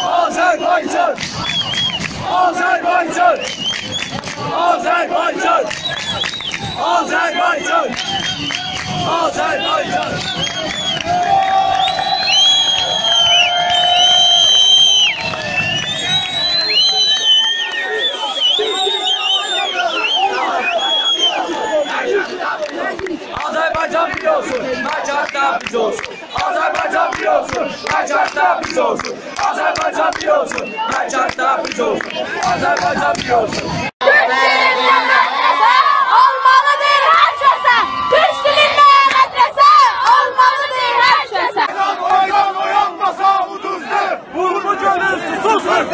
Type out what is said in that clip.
Azerbaycan! Azerbaycan! Azerbaycan! Azerbaycan! Azerbaycan! Azerbaycan! Azerbaycan bir olsun, Macar'da biz olsun. Azerbaycan bir olsun, Macar'da biz olsun. Azerbaycan bir olsun, Macar'da biz olsun. Azerbaycan bir olsun. Türk dilinde medrese olmalıdır herkese. Türk dilinde medrese olmalıdır herkese. Oynan oyanmasa bu düzdür. Vurmu gönül susuz.